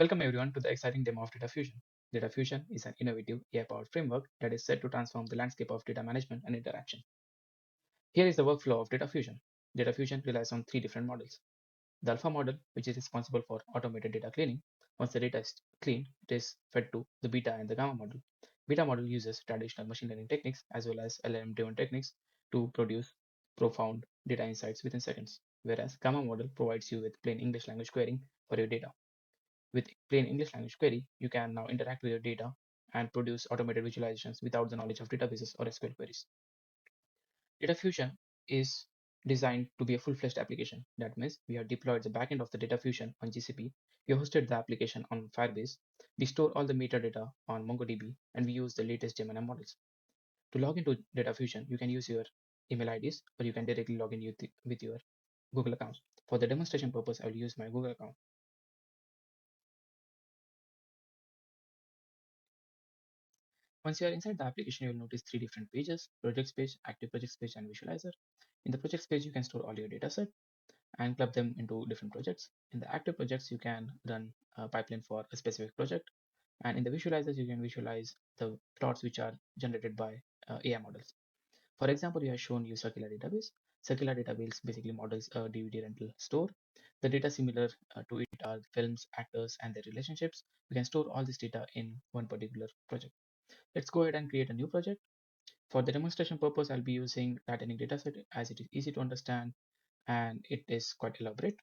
Welcome everyone to the exciting demo of DataFusion. DataFusion is an innovative AI-powered framework that is set to transform the landscape of data management and interaction. Here is the workflow of DataFusion. DataFusion relies on three different models. The alpha model, which is responsible for automated data cleaning. Once the data is cleaned, it is fed to the beta and the gamma model. Beta model uses traditional machine learning techniques as well as LLM-driven techniques to produce profound data insights within seconds, whereas gamma model provides you with plain English language querying for your data. With plain English language query, you can now interact with your data and produce automated visualizations without the knowledge of databases or SQL queries. Data Fusion is designed to be a full-fledged application. That means we have deployed the backend of the Data Fusion on GCP, we hosted the application on Firebase, we store all the metadata on MongoDB, and we use the latest Gemini models. To log into Data Fusion, you can use your email IDs or you can directly log in with your Google account. For the demonstration purpose, I will use my Google account. Once you are inside the application, you will notice three different pages: projects page, active projects page, and visualizer. In the projects page, you can store all your data set and club them into different projects. In the active projects, you can run a pipeline for a specific project. And in the visualizers, you can visualize the plots which are generated by AI models. For example, we have shown you circular database. Circular database basically models a DVD rental store. The data similar to it are films, actors, and their relationships. We can store all this data in one particular project. Let's go ahead and create a new project. For the demonstration purpose, I'll be using Titanic dataset as it is easy to understand and it is quite elaborate.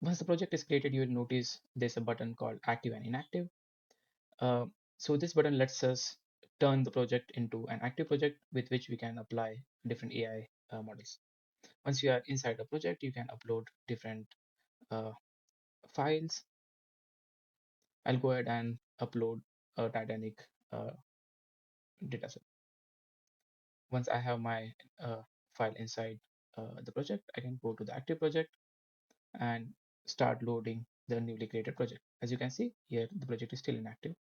Once the project is created, you will notice there's a button called active and inactive. Uh, so this button lets us turn the project into an active project with which we can apply different AI models. Once you are inside the project, you can upload different uh, files. I'll go ahead and upload a Titanic uh, dataset. Once I have my file inside the project, I can go to the active project and start loading the newly created project. As you can see here, the project is still inactive.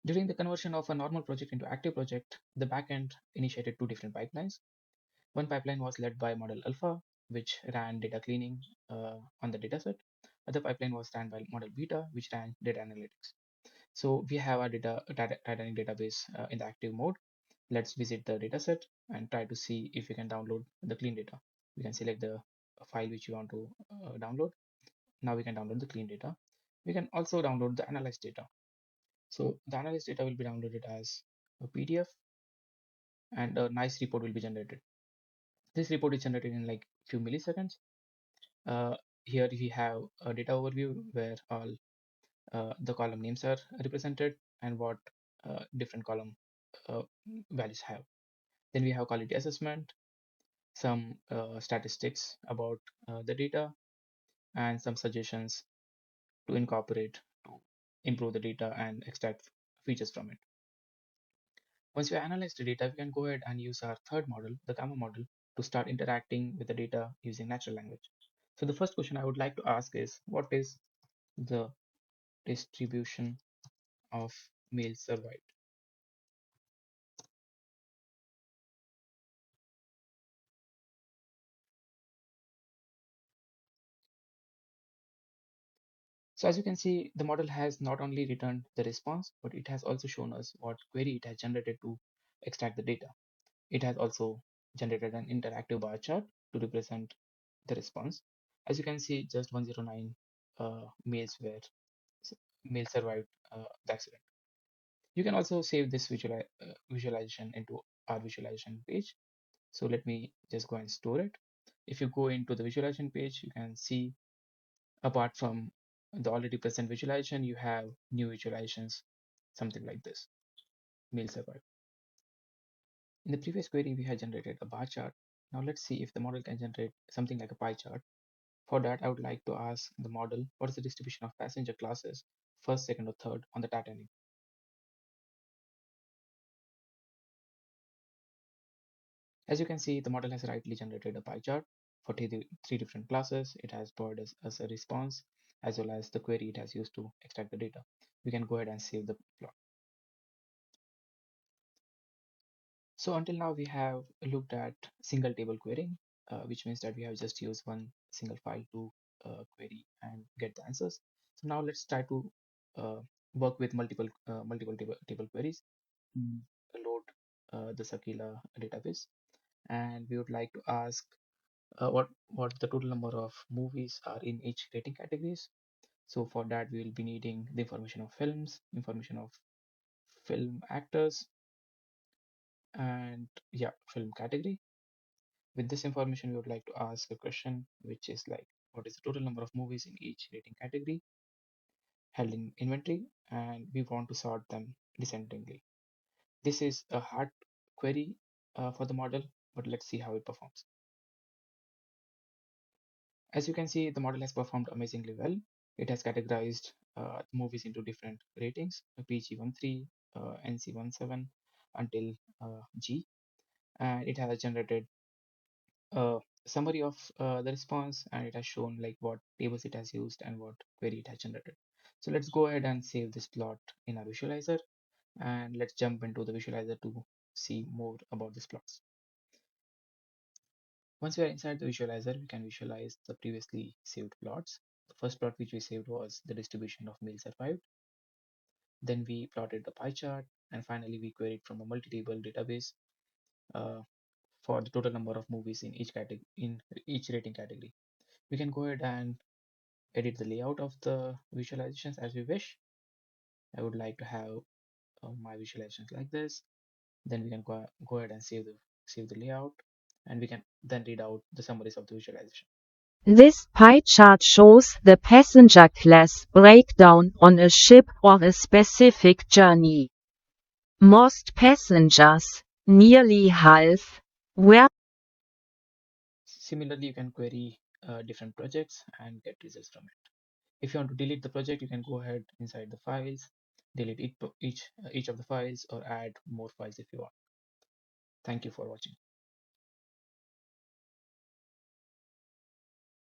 During the conversion of a normal project into active project, the backend initiated two different pipelines. One pipeline was led by model alpha, which ran data cleaning on the dataset. Other pipeline was ran by model beta, which ran data analytics. So we have our Titanic database in the active mode. Let's visit the dataset and try to see if we can download the clean data. We can select the file which you want to download. Now we can download the clean data. We can also download the analyzed data. So the analyzed data will be downloaded as a PDF and a nice report will be generated. This report is generated in like few milliseconds. Uh, Here we have a data overview where all the column names are represented and what different column uh, values have. Then we have quality assessment, some statistics about the data, and some suggestions to incorporate to improve the data and extract features from it. Once we analyze the data, we can go ahead and use our third model, the gamma model, to start interacting with the data using natural language. So the first question I would like to ask is, what is the distribution of male survived? So as you can see, the model has not only returned the response, but it has also shown us what query it has generated to extract the data. It has also generated an interactive bar chart to represent the response. As you can see, just 109 males were male survived the accident. You can also save this visualization into our visualization page. So let me just go and store it. If you go into the visualization page, you can see apart from the already present visualization, you have new visualizations, something like this, male survived. In the previous query, we had generated a bar chart. Now let's see if the model can generate something like a pie chart. For that, I would like to ask the model, what is the distribution of passenger classes, first, second, or third on the Titanic? As you can see, the model has rightly generated a pie chart for three different classes. It has provided us as a response as well as the query it has used to extract the data. We can go ahead and save the plot. So until now, we have looked at single table querying, which means that we have just used one single file to query and get the answers. So now let's try to uh, work with multiple table queries. Mm. Load the Sakila database, and we would like to ask what the total number of movies are in each rating categories. So for that, we will be needing the information of films, information of film actors, and yeah, film category. With this information, we would like to ask a question, which is like, what is the total number of movies in each rating category held in inventory? And we want to sort them descendingly. This is a hard query for the model, but let's see how it performs. As you can see, the model has performed amazingly well. It has categorized movies into different ratings, PG-13, NC-17 until G, and it has generated a summary of the response, and it has shown like what tables it has used and what query it has generated. So let's go ahead and save this plot in our visualizer, and let's jump into the visualizer to see more about these plots. Once we are inside the visualizer, we can visualize the previously saved plots. The first plot which we saved was the distribution of meals survived. Then we plotted the pie chart, and finally we queried from a multi-table database uh, for the total number of movies in each category, in each rating category. We can go ahead and edit the layout of the visualizations as we wish. I would like to have my visualizations like this. Then we can go ahead and save the layout, and we can then read out the summaries of the visualization. This pie chart shows the passenger class breakdown on a ship or a specific journey. Most passengers, nearly half, were Similarly, you can query different projects and get results from it. If you want to delete the project, you can go ahead inside the files, delete each of the files, or add more files if you want. Thank you for watching.